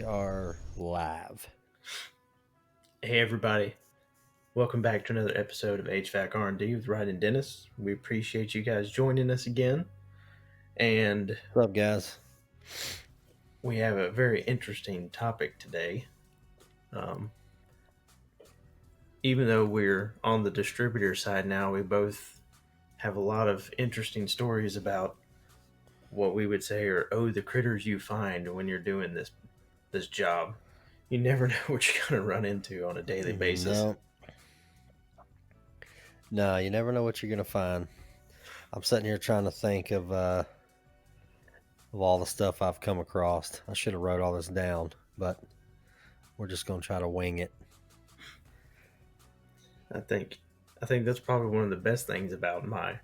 We are live. Hey everybody, welcome back to another episode of HVAC R&D with Rhydon and Dennis. We appreciate you guys joining us again, and What's up, guys? we have a very interesting topic today. Even though we're on the distributor side now, we both have a lot of interesting stories about what we would say are the critters you find when you're doing this job. You never know what you're going to run into on a daily basis. No, you never know what you're gonna find. I'm sitting here trying to think of all the stuff I've come across. I should have wrote all this down, but we're just gonna try to wing it. I think that's probably one of the best things about my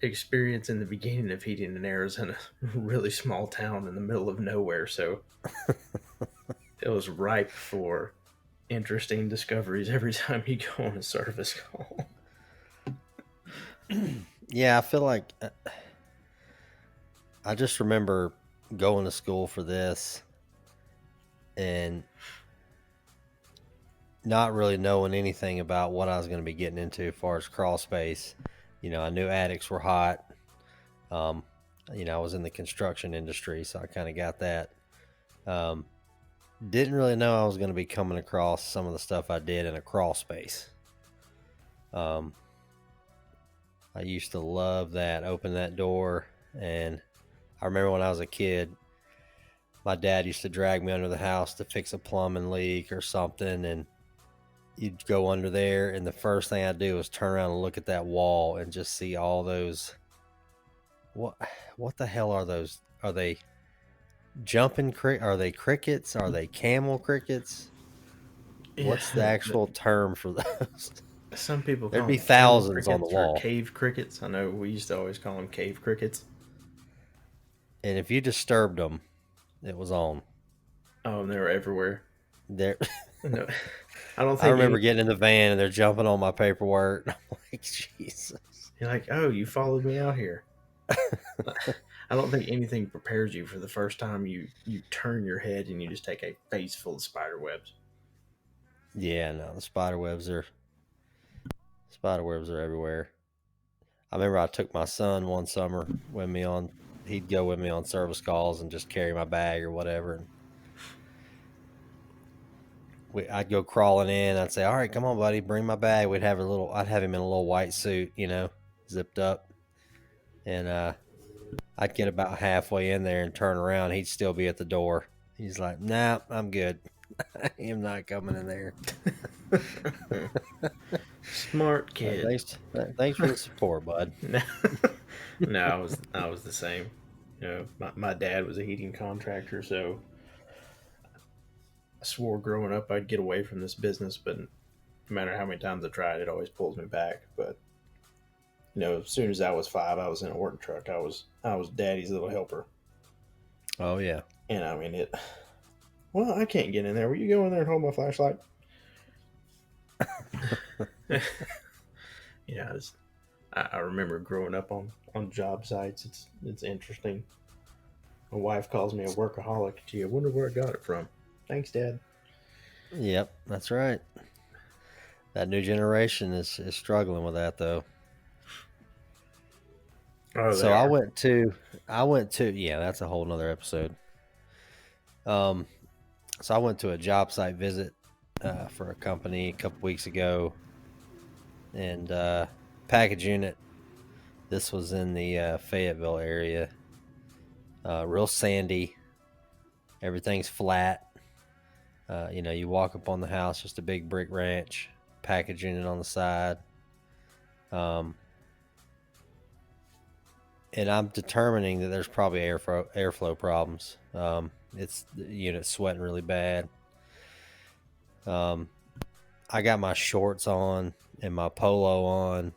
experience in the beginning of heating and air is in a really small town in the middle of nowhere, so it was ripe for interesting discoveries every time you go on a service call. Yeah, I feel like I just remember going to school for this and not really knowing anything about what I was going to be getting into as far as crawl space. You know, I knew attics were hot. I was in the construction industry, so I kind of got that. Didn't really know I was going to be coming across some of the stuff I did in a crawl space. I used to love that, open that door. And I remember when I was a kid, my dad used to drag me under the house to fix a plumbing leak or something. And you'd go under there, and the first thing I'd do was turn around and look at that wall and just see all those. What the hell are those? Are they jumping Are they crickets? Are they camel crickets? What's the actual term for those? Some people There'd call be them camel thousands on the crickets or wall. cave crickets. I know we used to always call them cave crickets. And if you disturbed them, it was on. Oh, and they were everywhere. There, No, I don't think I remember getting in the van and they're jumping on my paperwork. I'm like, Jesus. You're like, oh, you followed me out here. I don't think anything prepares you for the first time you turn your head and you just take a face full of spider webs. Yeah, no, the spider webs are everywhere. I remember I took my son one summer with me on. He'd go with me on service calls and just carry my bag or whatever. And I'd go crawling in. I'd say, "All right, come on, buddy, bring my bag." I'd have him in a little white suit, zipped up, and I'd get about halfway in there and turn around. He'd still be at the door. He's like, "Nah, I'm good. I am not coming in there." Smart kid. Thanks for the support, bud. No, I was the same. My dad was a heating contractor, so I swore growing up I'd get away from this business, but no matter how many times I tried, it always pulls me back. But as soon as I was 5, I was in a work truck. I was daddy's little helper. Oh yeah. And I mean it. Well, I can't get in there. Will you go in there and hold my flashlight? Yeah, I remember growing up on job sites. It's interesting. My wife calls me a workaholic. Gee, I wonder where I got it from. Thanks, Dad. Yep, that's right. That new generation is struggling with that though. Oh, so I went to yeah, that's a whole nother episode. So I went to a job site visit for a company a couple weeks ago, and package unit. This was in the Fayetteville area. Real sandy. Everything's flat. You walk up on the house, just a big brick ranch, package unit on the side. And I'm determining that there's probably airflow problems. It's the unit sweating really bad. I got my shorts on and my polo on.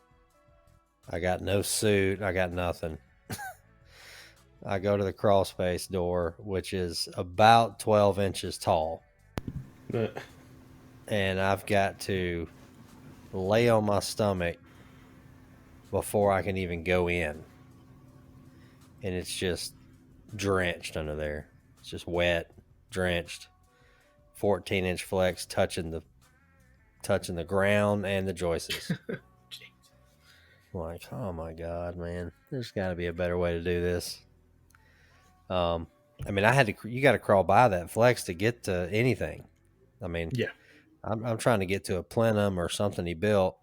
I got no suit. I got nothing. I go to the crawl space door, which is about 12 inches tall. And I've got to lay on my stomach before I can even go in. And it's just drenched under there. It's just wet. drenched, 14-inch flex touching the ground and the joists. I'm like, oh my God, man, there's got to be a better way to do this. I mean, you got to crawl by that flex to get to anything. I mean, Yeah. I'm trying to get to a plenum or something he built,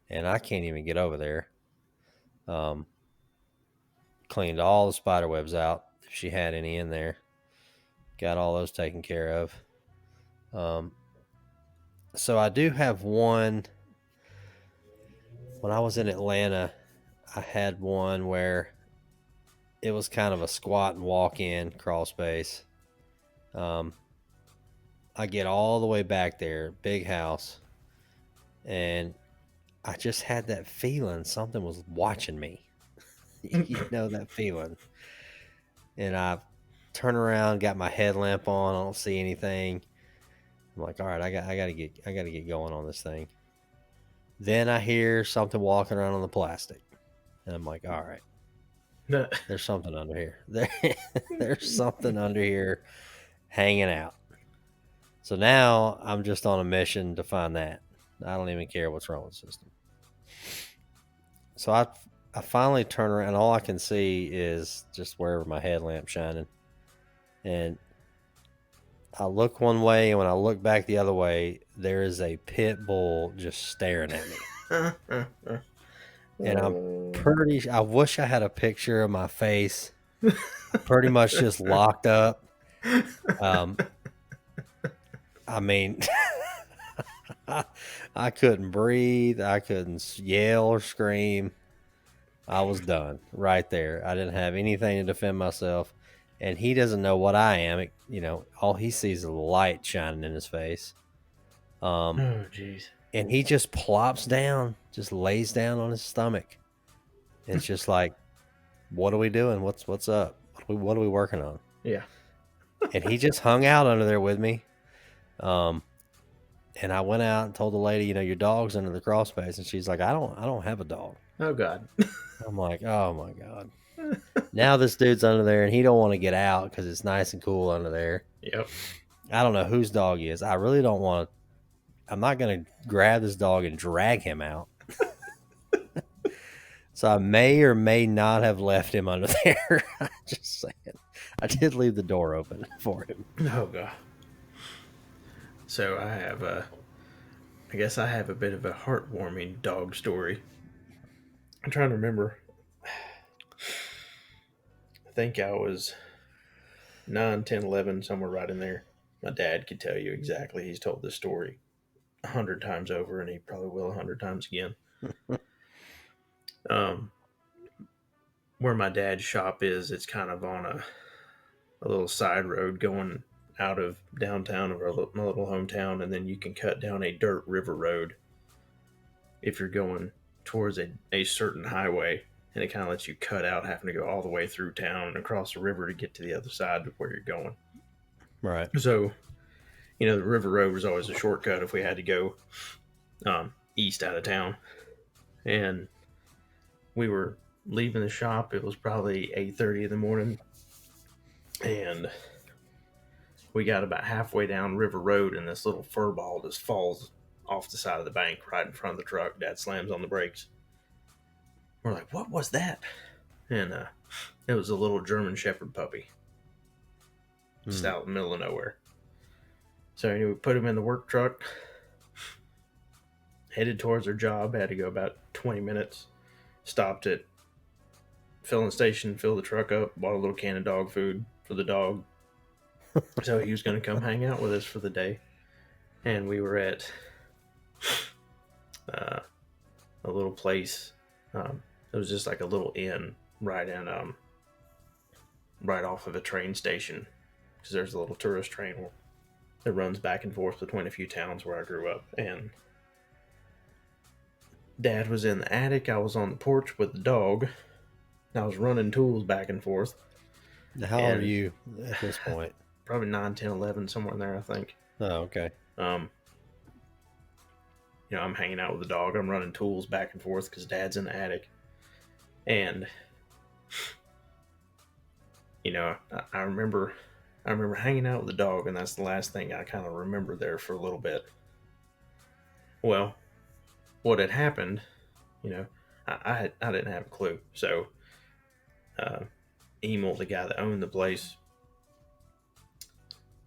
and I can't even get over there. Cleaned all the spider webs out if she had any in there. Got all those taken care of. So I do have one. When I was in Atlanta, I had one where it was kind of a squat and walk in crawl space. I get all the way back there, big house, and I just had that feeling something was watching me. You know that feeling. And I turn around, got my headlamp on, I don't see anything. I'm like, all right, I gotta get going on this thing. Then I hear something walking around on the plastic. And I'm like, all right, there's something under here. There's something under here hanging out. So now I'm just on a mission to find that. I don't even care what's wrong with the system. So I finally turn around. All I can see is just wherever my headlamp's shining. And I look one way, and when I look back the other way, there is a pit bull just staring at me. And I wish I had a picture of my face. Pretty much just locked up. I mean, I couldn't breathe. I couldn't yell or scream. I was done right there. I didn't have anything to defend myself. And he doesn't know what I am. All he sees is a light shining in his face. Oh, jeez. And he just plops down, just lays down on his stomach. It's just like, what are we doing? What's up? What are we working on? Yeah. And he just hung out under there with me. And I went out and told the lady, your dog's under the crawl space. And she's like, I don't have a dog. Oh, God. I'm like, oh my God. Now this dude's under there and he don't want to get out because it's nice and cool under there. Yep. I don't know whose dog he is. I really don't want to. I'm not going to grab this dog and drag him out. So I may or may not have left him under there. Just saying. I did leave the door open for him. Oh, God. So I guess I have a bit of a heartwarming dog story. I'm trying to remember. I think I was 9, 10, 11, somewhere right in there. My dad could tell you exactly. He's told this story 100 times over, and he probably will 100 times again. Where my dad's shop is, it's kind of on a little side road going out of downtown of my little hometown, and then you can cut down a dirt river road if you're going towards a certain highway, and it kind of lets you cut out having to go all the way through town and across the river to get to the other side of where you're going. Right. So, the river road was always a shortcut if we had to go east out of town. And we were leaving the shop. It was probably 8:30 in the morning, and we got about halfway down River Road, and this little fur ball just falls off the side of the bank right in front of the truck. Dad slams on the brakes. We're like, what was that? And it was a little German Shepherd puppy. Just out in the middle of nowhere. So we put him in the work truck, headed towards our job, had to go about 20 minutes, stopped at filling station, filled the truck up, bought a little can of dog food for the dog. So he was going to come hang out with us for the day. And we were at a little place. It was just like a little inn right off of a train station, because there's a little tourist train that runs back and forth between a few towns where I grew up. And Dad was in the attic. I was on the porch with the dog. I was running tools back and forth. How old are you at this point? Probably 9, 10, 11, somewhere in there, I think. Oh, okay. I'm hanging out with the dog. I'm running tools back and forth because Dad's in the attic. And, I remember I remember hanging out with the dog, and that's the last thing I kind of remember there for a little bit. Well, what had happened, you know, I didn't have a clue. So, uh, Emil, the guy that owned the place,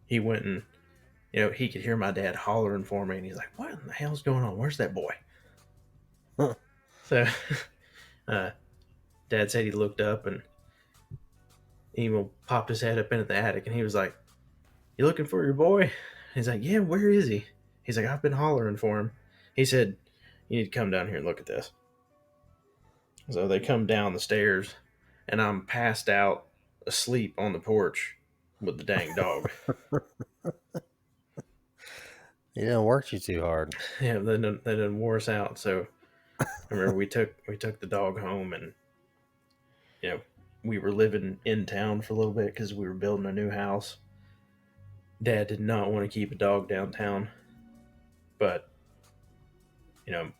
he went and he could hear my dad hollering for me, and he's like, "What in the hell's going on? Where's that boy?" Huh. So, uh, Dad said he looked up, and Emil popped his head up into the attic, and he was like, "You looking for your boy?" He's like, "Yeah, where is he?" He's like, "I've been hollering for him." He said, "You need to come down here and look at this." So they come down the stairs, and I'm passed out asleep on the porch with the dang dog. He didn't work you too hard. Yeah, they done wore us out. So I remember we took the dog home, and you know we were living in town for a little bit because we were building a new house. Dad did not want to keep a dog downtown, but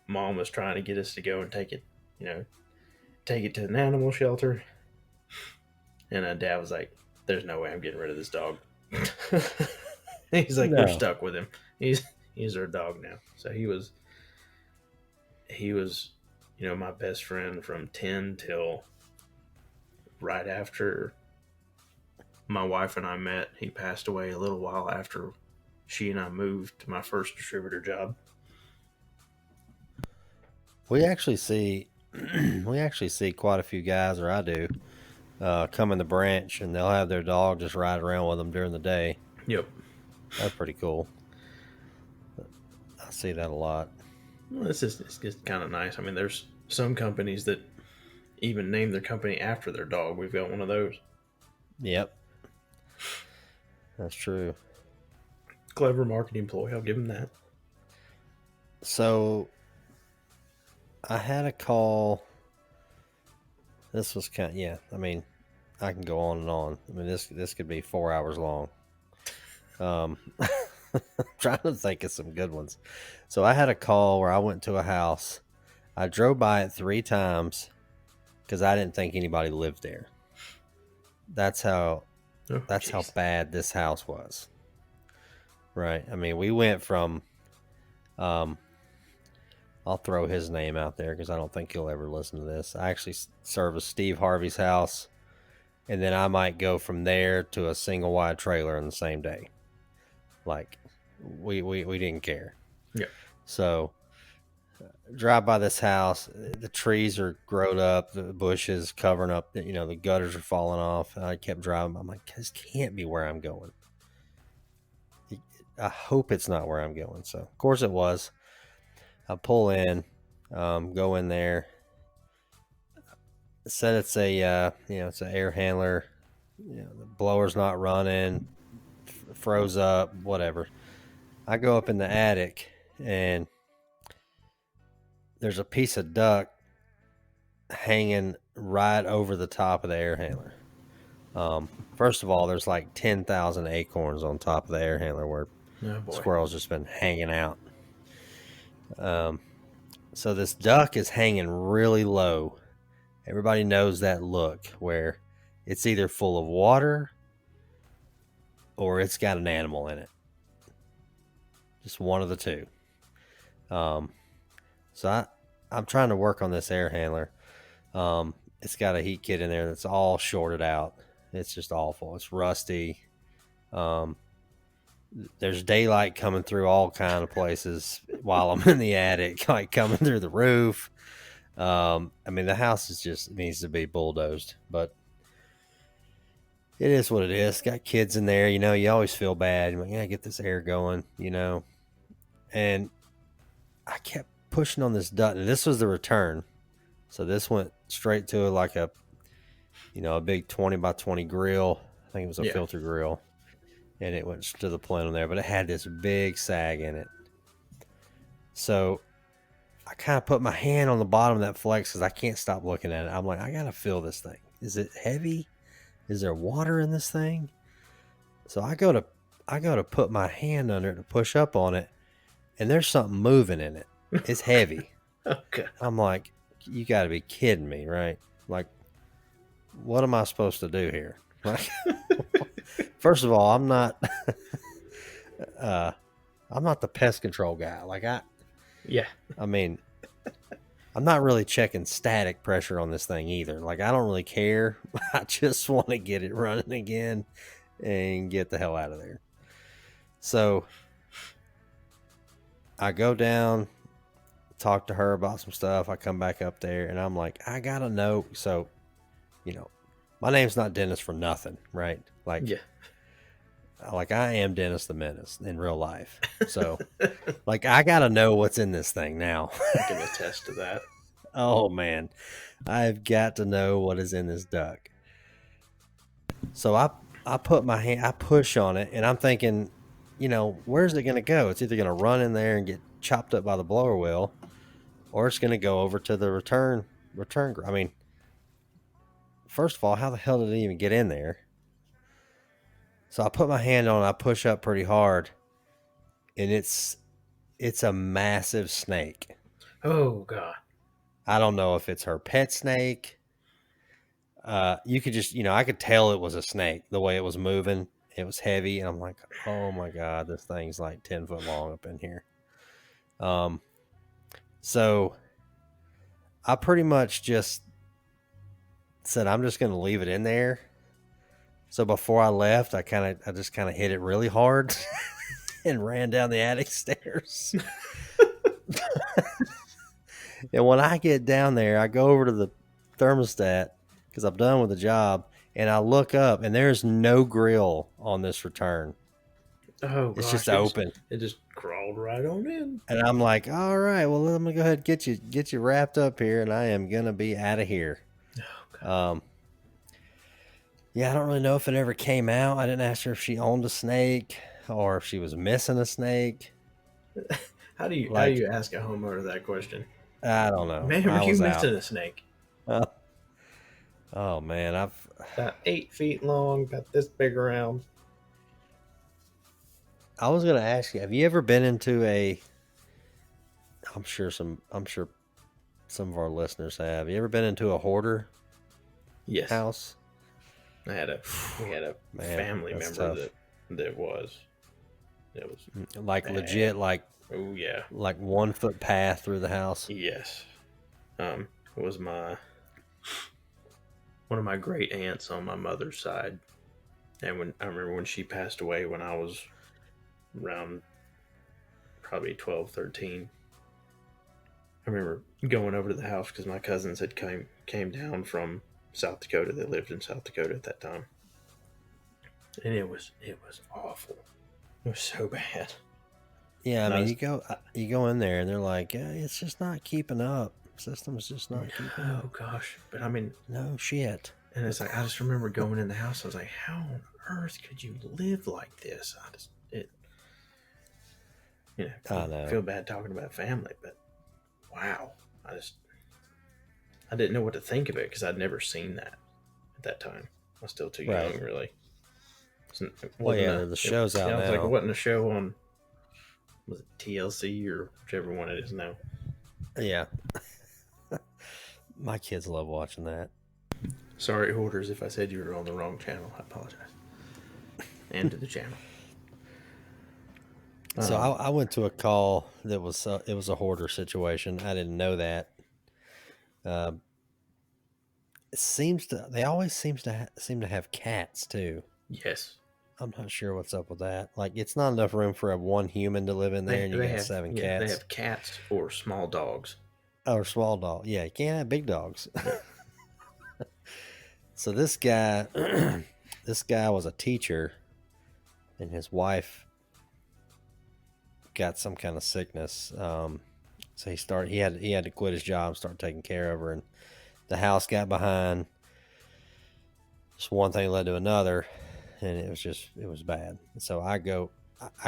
Mom was trying to get us to go and take it to an animal shelter, and Dad was like, "There's no way I'm getting rid of this dog." He's like, "You're No. stuck with him. He's our dog now." So he was my best friend from 10 till right after my wife and I met. He passed away a little while after she and I moved to my first distributor job. We actually see we actually see quite a few guys, or I do, come in the branch and they'll have their dog just ride around with them during the day. Yep. That's pretty cool. I see that a lot. Well, it's just kind of nice. I mean, there's some companies that even name their company after their dog. We've got one of those. Yep, that's true. Clever marketing ploy. I'll give them that. So I had a call. This was kind of, yeah. I mean, I can go on and on. I mean, this could be 4 hours long. I'm trying to think of some good ones. So I had a call where I went to a house. I drove by it 3 times because I didn't think anybody lived there. That's how Oh, how jeez. bad this house was. Right. I mean, we went from um I'll throw his name out there because I don't think he'll ever listen to this. I actually serviced Steve Harvey's house, and then I might go from there to a single wide trailer in the same day. Like, we didn't care. Yeah. So, drive by this house. The trees are grown up, the bushes covering up. The gutters are falling off. And I kept driving. I'm like, this can't be where I'm going. I hope it's not where I'm going. So, of course, it was. I pull in, go in there. Said it's it's an air handler. The blower's not running, froze up, whatever. I go up in the attic, and there's a piece of duct hanging right over the top of the air handler. First of all, there's like 10,000 acorns on top of the air handler where Oh boy. squirrels just been hanging out. So this duck is hanging really low. Everybody knows that look where it's either full of water or it's got an animal in it. Just one of the two. So I'm trying to work on this air handler. It's got a heat kit in there that's all shorted out. It's just awful. It's rusty. There's daylight coming through all kind of places while I'm in the attic, like coming through the roof. I mean, the house needs to be bulldozed, but it is what it is. Got kids in there, you always feel bad. You're like, yeah, get this air going, and I kept pushing on this duct, and this was the return. So this went straight to like a big 20 by 20 grill. I think it was a filter grill, and it went to the plenum there, but it had this big sag in it. So I kind of put my hand on the bottom of that flex because I can't stop looking at it. I'm like, I got to feel this thing. Is it heavy? Is there water in this thing? So I go to put my hand under it to push up on it, and there's something moving in it. It's heavy. Okay. I'm like, you got to be kidding me, right? Like, what am I supposed to do here? Like, First of all, uh, I'm not the pest control guy. Like Yeah. I mean, I'm not really checking static pressure on this thing either. Like I don't really care. I just want to get it running again and get the hell out of there. So I go down, talk to her about some stuff. I come back up there and I'm like, I gotta know. So, my name's not Dennis for nothing, right? Yeah. Like I am Dennis the Menace in real life. So, like I gotta know what's in this thing now. I can attest to that. Oh man, I've got to know what is in this duck. So I put my hand, I push on it, and I'm thinking, where's it gonna go? It's either gonna run in there and get chopped up by the blower wheel, or it's gonna go over to the return. I mean, first of all, how the hell did it even get in there? So I put my hand on it, I push up pretty hard, and it's a massive snake. Oh God. I don't know if it's her pet snake. You could just, I could tell it was a snake the way it was moving. It was heavy, and I'm like, oh my God, this thing's like 10 foot long up in here. So I pretty much just said, I'm just going to leave it in there. So before I left, I just kind of hit it really hard and ran down the attic stairs. And when I get down there, I go over to the thermostat because I'm done with the job, and I look up, and there's no grill on this return. Oh It's gosh. just open. It just crawled right on in. And I'm like, all right, well, let me go ahead and get you wrapped up here, and I am gonna be out of here. Oh God. Yeah, I don't really know if it ever came out. I didn't ask her if she owned a snake or if she was missing a snake. How do you ask a homeowner that question? I don't know. Man, I are you was out. missing a snake? Oh man, About 8 feet long, about this big around. I was gonna ask you, have you ever been into a? I'm sure some of our listeners have. You ever been into a hoarder Yes. house? We had a Man, family that's member tough. that was. It was Like bad. legit, like Oh yeah. 1 foot path through the house. Yes. It was one of my great aunts on my mother's side. And I remember when she passed away when I was around probably 12, 13. I remember going over to the house because my cousins had came down from South Dakota. They lived in South Dakota at that time. And it was awful. It was so bad. Yeah, I mean, you go in there and they're like, yeah, it's just not keeping up. System's just not keeping up. Oh gosh. But I mean, No shit. and it's like I just remember going in the house. I was like, how on earth could you live like this? I know. Feel bad talking about family, but wow, I didn't know what to think of it because I'd never seen that at that time. I was still too young, really. Well, yeah, the show's out I was like, now. it wasn't a show on, was it TLC or whichever one it is now? Yeah. My kids love watching that. Sorry, hoarders, if I said you were on the wrong channel. I apologize. And to the channel. So I went to a call that was it was a hoarder situation. I didn't know that. They always seem to have cats too. Yes. I'm not sure what's up with that. Like it's not enough room for one human to live in there, and you got 7 cats. They have cats or small dogs. Or small dog. Yeah, you can't have big dogs. So this guy, was a teacher, and his wife got some kind of sickness. So he had to quit his job, start taking care of her, and the house got behind. Just one thing led to another, and it was bad. So I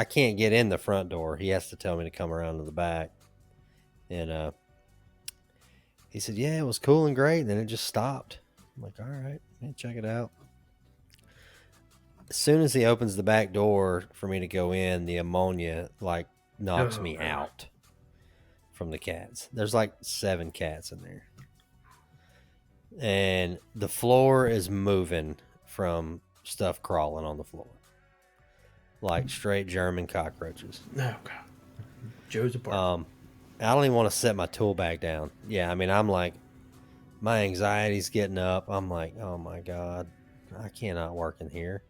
can't get in the front door. He has to tell me to come around to the back, and he said, "Yeah, it was cool and great." And then it just stopped. I'm like, "All right, check it out." As soon as he opens the back door for me to go in, the ammonia like knocks me out from the cats. There's like 7 cats in there. And the floor is moving from stuff crawling on the floor, like straight German cockroaches. Oh God, Joe's apartment. I don't even want to set my tool bag down. Yeah, I mean, I'm like, my anxiety's getting up. I'm like, oh my God, I cannot work in here.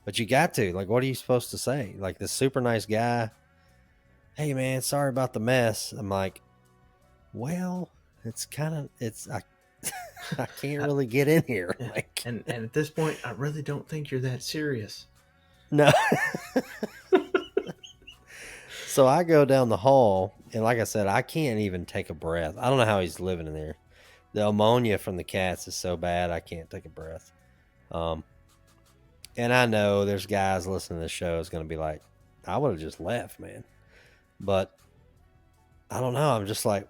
But you got to. Like, what are you supposed to say? Like, this super nice guy, hey man, sorry about the mess. I'm like, well, I I can't really get in here. Like, and at this point, I really don't think you're that serious. no. So I go down the hall, and like I said, I can't even take a breath. I don't know how he's living in there. The ammonia from the cats is so bad, I can't take a breath. And I know there's guys listening to the show is going to be like, I would have just left, man. But I don't know. I'm just like,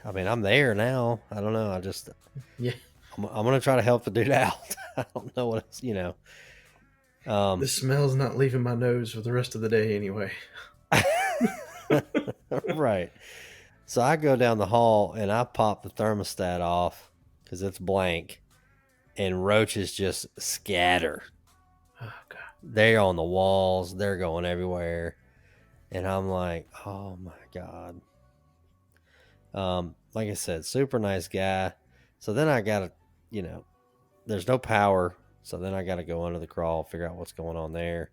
I mean, I'm there now. I don't know. Yeah, I'm going to try to help the dude out. I don't know what it's, the smell's not leaving my nose for the rest of the day anyway. Right. So I go down the hall and I pop the thermostat off because it's blank, and roaches just scatter. Oh God. They're on the walls. They're going everywhere. And I'm like, oh my God. Like I said, super nice guy. So then I got to, there's no power. So then I got to go under the crawl, figure out what's going on there.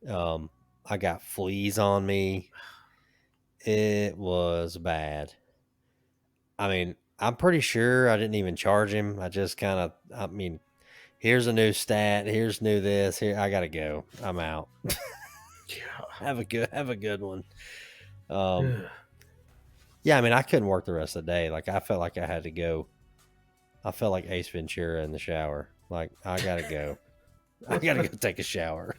I got fleas on me. It was bad. I mean, I'm pretty sure I didn't even charge him. I just I mean, here's a new stat. Here's new this. Here, I got to go. I'm out. Have a good one. Yeah, I mean, I couldn't work the rest of the day. Like, I felt like I had to go. I felt like Ace Ventura in the shower. Like, I got to go. I got to go take a shower.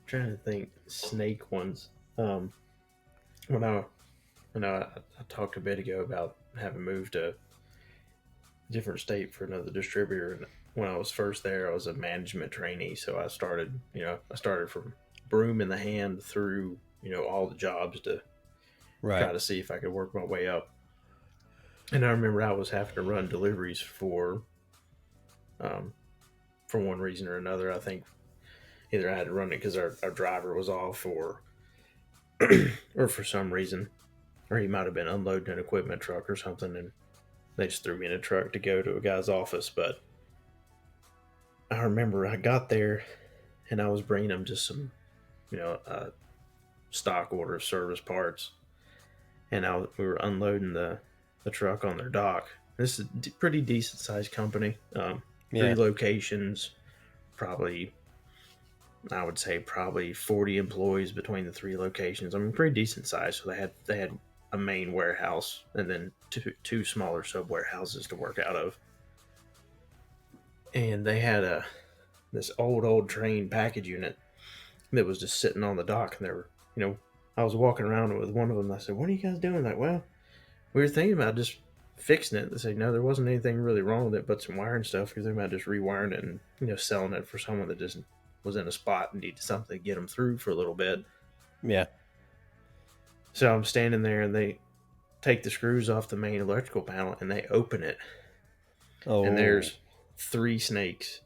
Trying to think snake ones. When I talked a bit ago about having moved to a different state for another distributor, and when I was first there, I was a management trainee, so I started from broom in the hand through all the jobs to try to see if I could work my way up. And I remember I was having to run deliveries for one reason or another. I think either I had to run it because our driver was off, or for some reason, or he might have been unloading an equipment truck or something, and they just threw me in a truck to go to a guy's office. But I remember I got there and I was bringing them just some, stock order of service parts, and we were unloading the truck on their dock. This is a pretty decent sized company. 3 locations, probably, I would say probably 40 employees between the 3 locations. I mean, pretty decent size. So they had a main warehouse and then two smaller sub warehouses to work out of. And they had this old train package unit that was just sitting on the dock, and they were, I was walking around with one of them. And I said, "What are you guys doing?" Like, "Well, we were thinking about just fixing it." They said, "No, there wasn't anything really wrong with it, but some wiring stuff. We were thinking about just rewiring it and selling it for someone that just was in a spot and needed something to get them through for a little bit." Yeah. So I'm standing there, and they take the screws off the main electrical panel, and they open it. Oh. And there's 3 snakes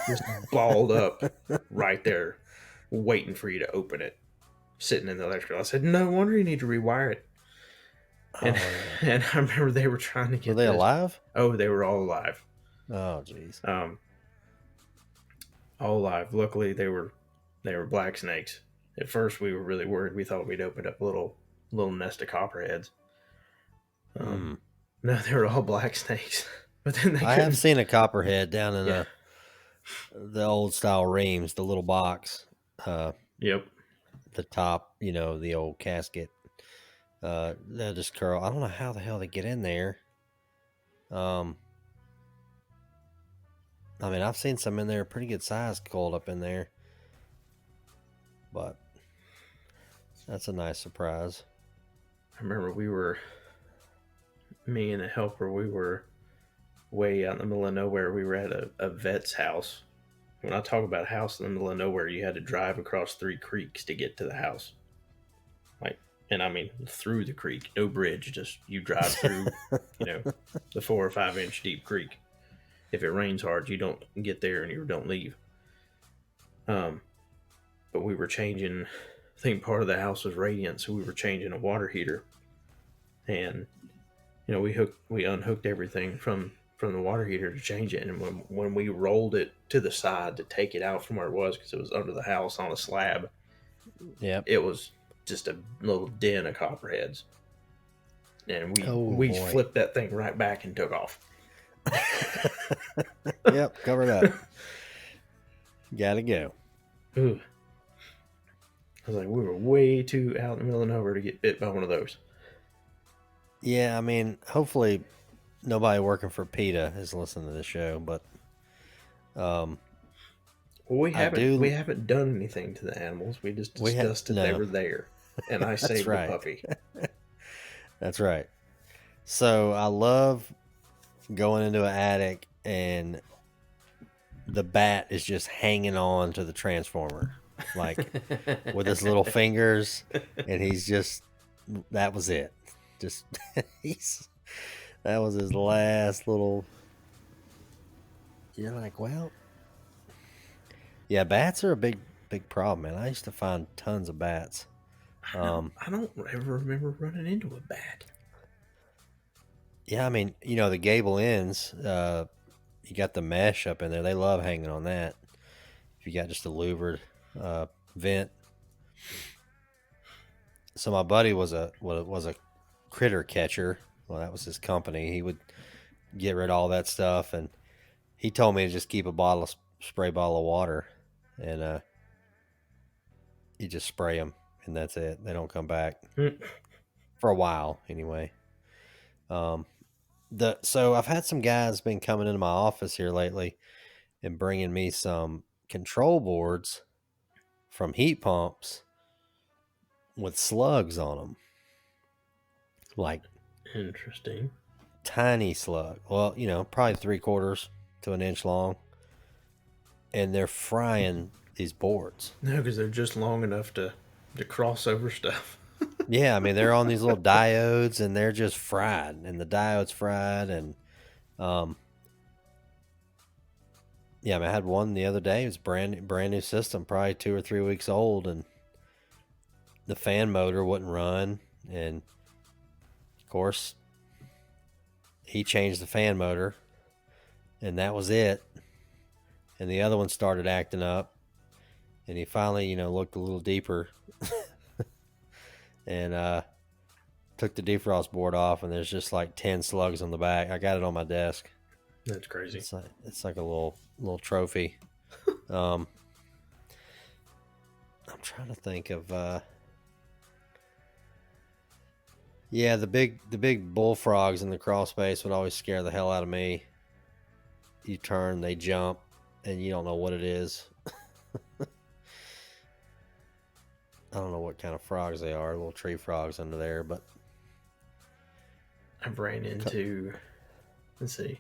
just balled up right there, waiting for you to open it, sitting in the electrical. I said, "No wonder you need to rewire it." And, and I remember they were trying to get. Were they alive? Oh, they were all alive. Oh, jeez. All alive. Luckily, they were black snakes. At first, we were really worried. We thought we'd opened up a little nest of copperheads. No, they were all black snakes. But then I have seen a copperhead down in the old style reams, the little box. Yep. The top, the old casket. They'll just curl. I don't know how the hell they get in there. I mean, I've seen some in there pretty good size coiled up in there. But that's a nice surprise. I remember me and a helper, we were way out in the middle of nowhere. We were at a vet's house. When I talk about a house in the middle of nowhere, you had to drive across 3 creeks to get to the house. And I mean, through the creek, no bridge, just you drive through, the 4 or 5 inch deep creek. if it rains hard, you don't get there and you don't leave. But we were changing. I think part of the house was radiant, so we were changing a water heater, and we unhooked everything from the water heater to change it, and when we rolled it to the side to take it out from where it was because it was under the house on a slab, Yep. it was just a little den of copperheads, and Oh we boy. flipped that thing right back and took off. Yep. Cover it up. Gotta go. Ooh. I was like, we were way too out in the middle of nowhere to get bit by one of those. Yeah, I mean, hopefully nobody working for PETA is listening to the show, but Well, we haven't done anything to the animals. We just discussed that they no. were there, and I That's saved right. the puppy. That's right. So I love going into an attic and the bat is just hanging on to the transformer, like with his little fingers, and that was it. Just that was his last little. You're like, well, yeah, bats are a big problem, man. I used to find tons of bats. I don't ever remember running into a bat. Yeah, I mean, the gable ends, you got the mesh up in there. They love hanging on that. If you got just a louvered vent. So my buddy was a critter catcher. Well, that was his company. He would get rid of all that stuff, and he told me to just keep a spray bottle of water, and you just spray them, and that's it. They don't come back for a while, anyway. So I've had some guys been coming into my office here lately and bringing me some control boards from heat pumps with slugs on them, like Interesting. tiny slug. Well, probably 3/4 to an inch long, and they're frying these boards. No, because they're just long enough to cross over stuff. Yeah, I mean they're on these little diodes, and they're just fried, and the diode's fried, and yeah, I mean, I had one the other day. It was brand new system, probably 2 or 3 weeks old, and the fan motor wouldn't run, and of course he changed the fan motor, and that was it. And the other one started acting up, and he finally, looked a little deeper and took the defrost board off, and there's just like 10 slugs on the back. I got it on my desk. That's crazy. It's like a little trophy. I'm trying to think of yeah, the big bullfrogs in the crawl space would always scare the hell out of me. You turn, they jump, and you don't know what it is. I don't know what kind of frogs they are, little tree frogs under there, but I've ran into, let's see,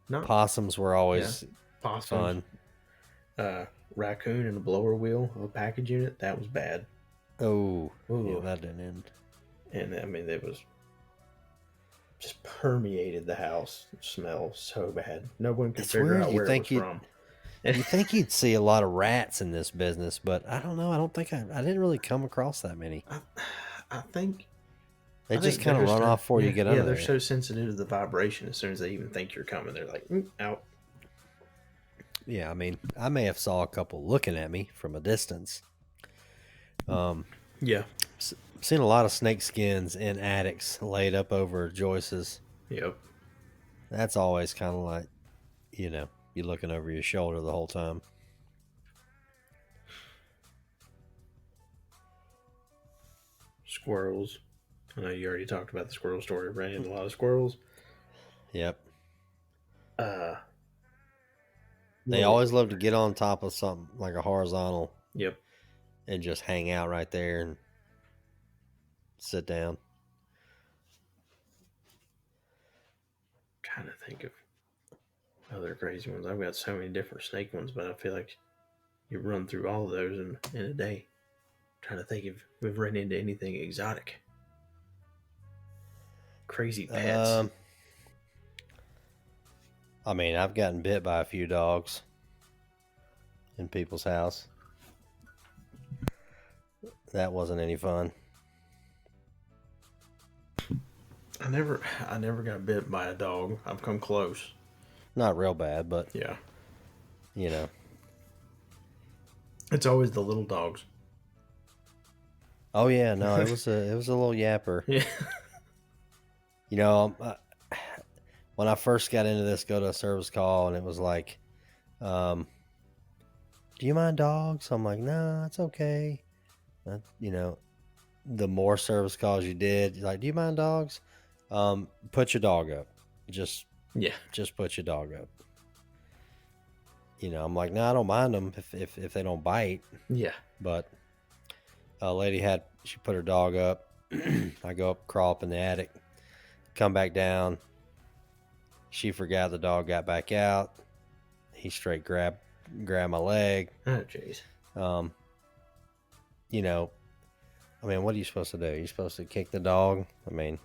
not possums were always possums, fun. Raccoon in the blower wheel of a package unit. That was bad. Oh, Ooh. yeah, that didn't end. And I mean, it was just permeated the house. It smelled so bad. No one could figure out where it was from. You think you'd see a lot of rats in this business, but I don't know. I don't think I didn't really come across that many. I think they just kind of run off before you get under there. Yeah, they're so sensitive to the vibration. As soon as they even think you're coming, they're like, out. Yeah, I mean, I may have saw a couple looking at me from a distance. Yeah. Seen a lot of snake skins in attics laid up over joists. Yep. That's always kind of like, you're looking over your shoulder the whole time. Squirrels. I know you already talked about the squirrel story. Ran into a lot of squirrels. Yep. They always love to get on top of something like a horizontal. Yep. And just hang out right there and sit down. Trying to think of other crazy ones. I've got so many different snake ones, but I feel like you run through all of those in a day. Trying to think if we've run into anything exotic. Crazy pets. I mean, I've gotten bit by a few dogs in people's house. That wasn't any fun. I never got bit by a dog. I've come close. Not real bad, but Yeah. you know. It's always the little dogs. Oh yeah, no, it was a little yapper. Yeah. You know, when I first got into this, go to a service call, and it was like, um, "Do you mind dogs?" I'm like, "No, it's okay." You know, the more service calls you did, you're like, "Do you mind dogs?" Put your dog up. Just Yeah. just put your dog up. You know, I'm like, "No, I don't mind them if they don't bite." Yeah. But a lady she put her dog up. I go up, crawl up in the attic, come back down. She forgot the dog got back out. He straight grabbed my leg. Oh, jeez. Um, you know, I mean, what are you supposed to do? You're supposed to kick the dog? I mean,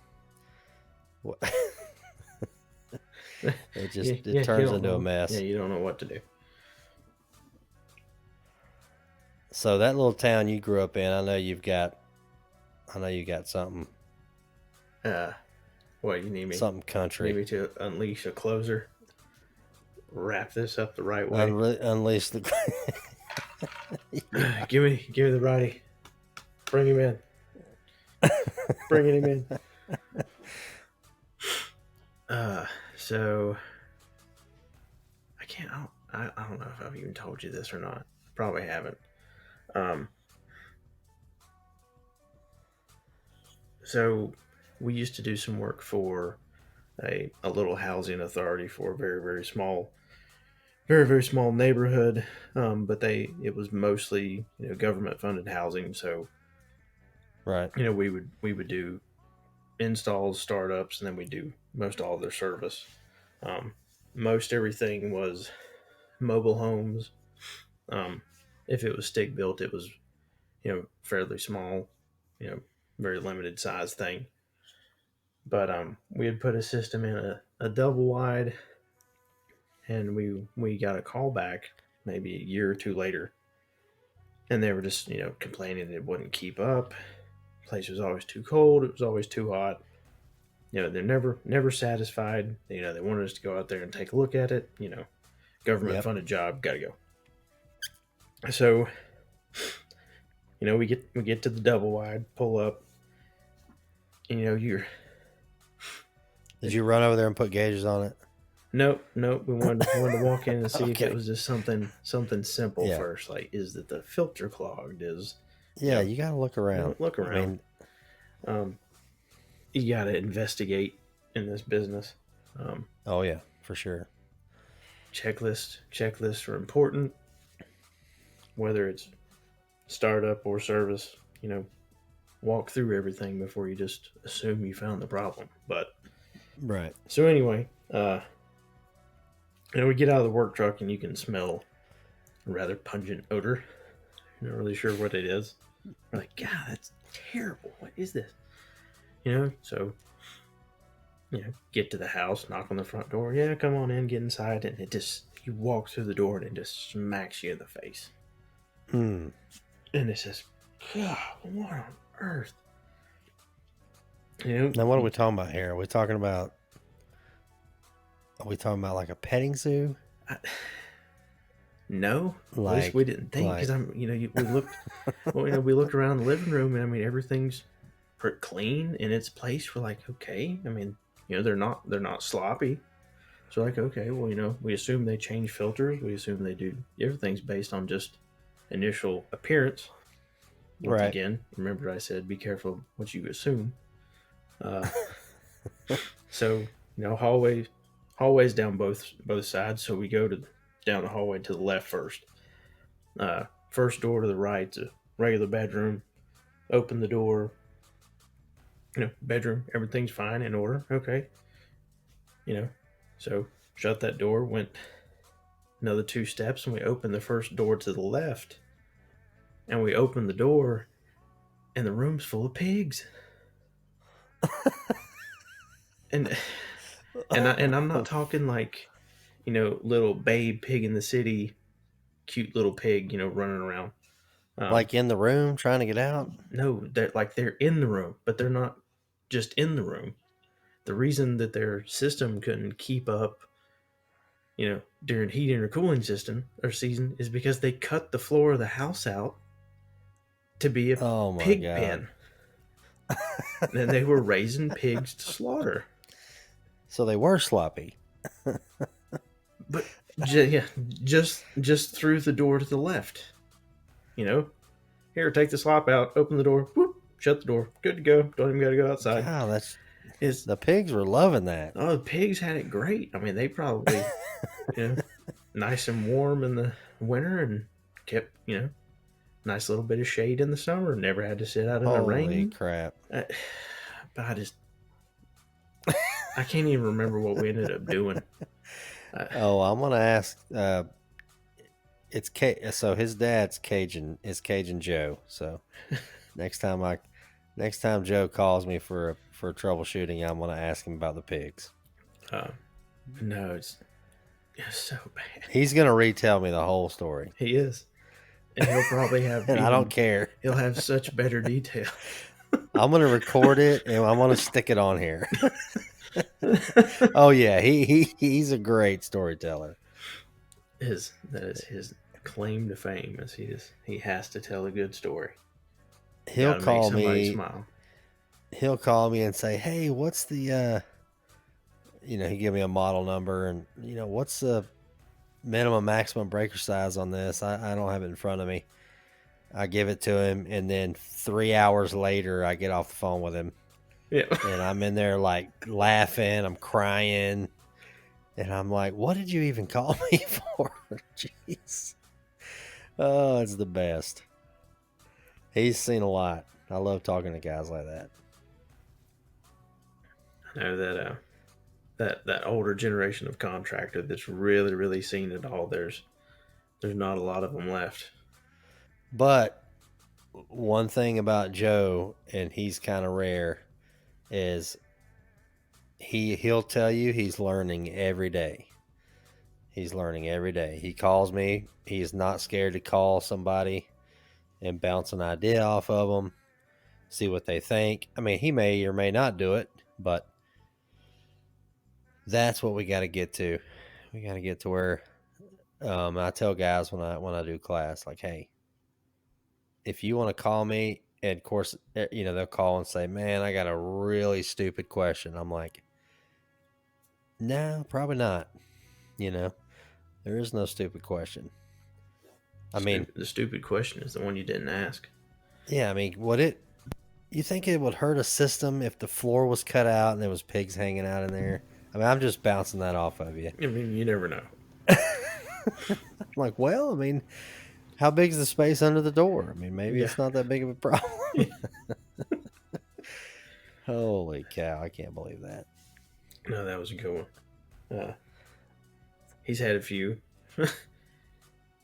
what? It turns into a mess. Yeah, you don't know what to do. So that little town you grew up in, I know you got something. What you need me? Something country. Need me to unleash a closer? Wrap this up the right way. Unleash the. Give me the righty. Bring him in. Bringing him in. So I can't. I don't know if I've even told you this or not. Probably haven't. So we used to do some work for a little housing authority for a very very small neighborhood. But it was mostly government funded housing. So Right. we would do installs, startups, and then we do most all of their service. Most everything was mobile homes. If it was stick built, it was fairly small, very limited size thing. But we had put a system in a double wide, and we got a call back maybe a year or two later, and they were just complaining it wouldn't keep up. The place was always too cold. It was always too hot. They're never satisfied. They wanted us to go out there and take a look at it. Government funded job, gotta go. So we get to the double wide, pull up, and you're. Did you run over there and put gauges on it? Nope. We wanted to walk in and see if Okay. it was just something simple first. Like, is that the filter clogged? You gotta look around. Look around. I mean, you gotta investigate in this business. Oh yeah, for sure. Checklists are important, whether it's startup or service. Walk through everything before you just assume you found the problem. But right. So anyway, we get out of the work truck and you can smell a rather pungent odor. You're not really sure what it is. We're like, God, that's terrible. What is this? So get to the house, knock on the front door. Yeah, come on in, get inside, and you walk through the door and it just smacks you in the face. And it's just, God, what on earth? Now what are we talking about here? Are we talking about like a petting zoo? No, at least we didn't think, because we looked. Well, we looked around the living room, and I mean everything's pretty clean in its place. We're like, okay. I mean, they're not sloppy. So like, okay, well, we assume they change filters. We assume they do. Everything's based on just initial appearance. Once again, remember I said be careful what you assume. So hallways down both sides. So we go down the hallway to the left first. First door to the right, it's a regular bedroom. Open the door. Bedroom, everything's fine, in order. Okay. So shut that door, went another 2 steps, and we opened the first door to the left. And we opened the door, and the room's full of pigs. and I'm not talking like little babe pig in the city, cute little pig, running around. Like in the room trying to get out? No, they're in the room, but they're not just in the room. The reason that their system couldn't keep up, during heating or cooling system or season is because they cut the floor of the house out to be a Oh my pig God. pen. And they were raising pigs to slaughter. So they were sloppy. But yeah, just through the door to the left. Here, take the slop out, open the door, whoop, shut the door, good to go. Don't even got to go outside. God, Is the pigs were loving that. Oh, the pigs had it great. I mean, they probably, nice and warm in the winter and kept, nice little bit of shade in the summer. Never had to sit out in the Holy rain. crap. But I can't even remember what we ended up doing. I'm gonna ask. So his dad's Cajun. Is Cajun Joe. So next time Joe calls me for troubleshooting, I'm gonna ask him about the pigs. No, it's so bad. He's gonna retell me the whole story. He is, and he'll probably have. And I don't care. He'll have such better detail. I'm gonna record it and I'm gonna stick it on here. Oh yeah, he's a great storyteller. That is his claim to fame. Is he has to tell a good story. He'll call me. Smile. He'll call me and say, "Hey, what's the he give me a model number and what's the minimum maximum breaker size on this? I don't have it in front of me." I give it to him, and then 3 hours later, I get off the phone with him. Yeah. And I'm in there like laughing, I'm crying, and I'm like, "What did you even call me for?" Jeez. Oh, it's the best. He's seen a lot. I love talking to guys like that. I know that older generation of contractor that's really, really seen it all. There's not a lot of them left. But one thing about Joe, and he's kind of rare, is he'll tell you he's learning every day. He's learning every day. He calls me. He's not scared to call somebody and bounce an idea off of them, see what they think. I mean, he may or may not do it, but that's what we got to get to. We got to get to where I tell guys when I do class, like, hey, if you want to call me, and of course, they'll call and say, "Man, I got a really stupid question." I'm like, "No, probably not. There is no stupid question." I mean, the stupid question is the one you didn't ask. Yeah, I mean, you think it would hurt a system if the floor was cut out and there was pigs hanging out in there? I mean, I'm just bouncing that off of you. I mean, you never know. I'm like, well, I mean, how big is the space under the door? I mean, maybe it's not that big of a problem. Holy cow, I can't believe that. No, that was a good one. He's had a few.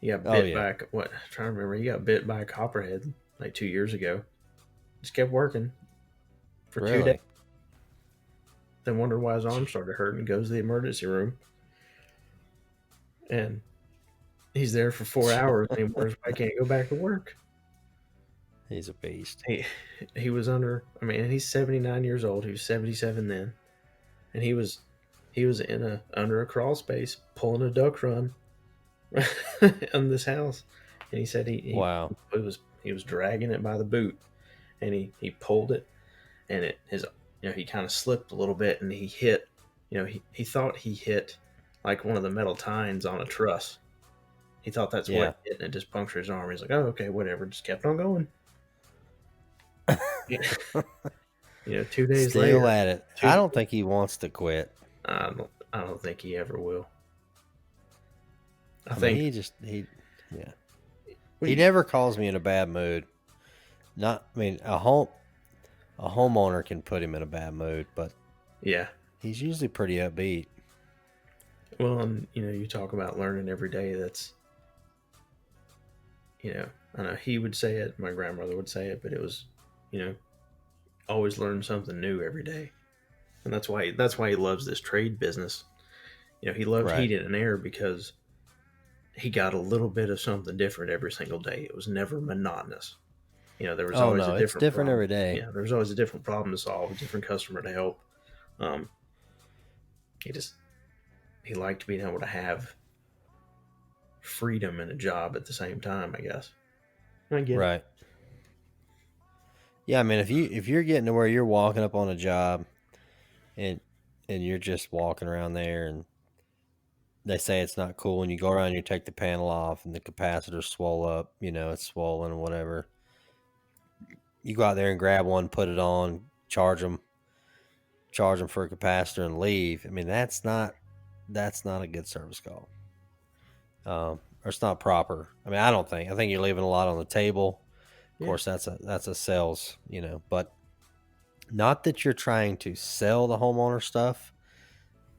He got bit by I'm trying to remember. He got bit by a copperhead like 2 years ago. Just kept working for 2 days. Then wondered why his arm started hurting. Goes to the emergency room. And he's there for 4 hours and he wonders why I can't go back to work. He's a beast. He was he's 79 years old. He was 77 then. And he was under a crawl space pulling a duck run on this house. And he said he was dragging it by the boot, and he pulled it, and he kind of slipped a little bit, and he hit, he thought he hit like one of the metal tines on a truss. He thought that's what it hit, and it just punctured his arm. He's like, "Oh, okay, whatever." Just kept on going. 2 days Still later, at it. I don't think he wants to quit. I don't think he ever will. I think he never calls me in a bad mood. A homeowner can put him in a bad mood, but he's usually pretty upbeat. Well, and you talk about learning every day. That's I know he would say it, my grandmother would say it, but it was always learn something new every day, and that's why he loves this trade business. He loved Right. heating and air because he got a little bit of something different every single day. It was never monotonous. There was Oh always a no, it's different different problem. every day. Yeah, there was always a different problem to solve, a different customer to help. Um, he just he liked being able to have freedom and a job at the same time. I guess I get it. Right. Yeah, I mean, if you're getting to where you're walking up on a job and you're just walking around there and they say it's not cool and you go around and you take the panel off and the capacitor's swole up, it's swollen or whatever. You go out there and grab one, put it on, charge them for a capacitor and leave. I mean, that's not a good service call. Or it's not proper. I mean, I think you're leaving a lot on the table. Of Yeah. course, that's a sales, but not that you're trying to sell the homeowner stuff,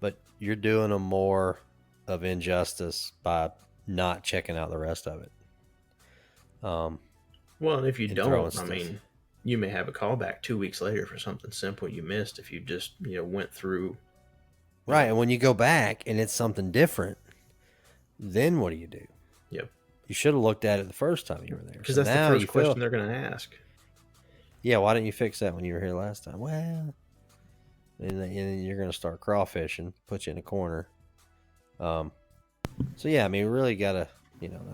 but you're doing them more of injustice by not checking out the rest of it. Well, and if you And throwing don't, I stuff. mean, you may have a callback 2 weeks later for something simple you missed if you just went through. Right. And when you go back and it's something different, then what do you do? Yep. You should have looked at it the first time you were there. Because So that's the now you first question feel, they're going to ask. yeah, why didn't you fix that when you were here last time? Well, and then you're going to start crawfishing, put you in a corner. So yeah, I mean, really got to,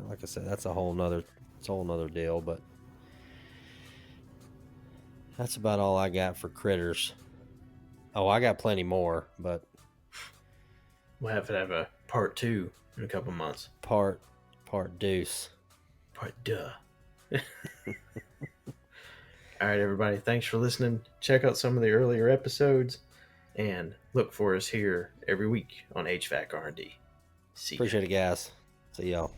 like I said, that's a whole nother deal, but that's about all I got for critters. Oh, I got plenty more, but We'll have to have a part 2 in a couple months. part deuce. Part duh. All right, everybody. Thanks for listening. Check out some of the earlier episodes and look for us here every week on HVAC R&D. See ya. Appreciate it, guys. See y'all.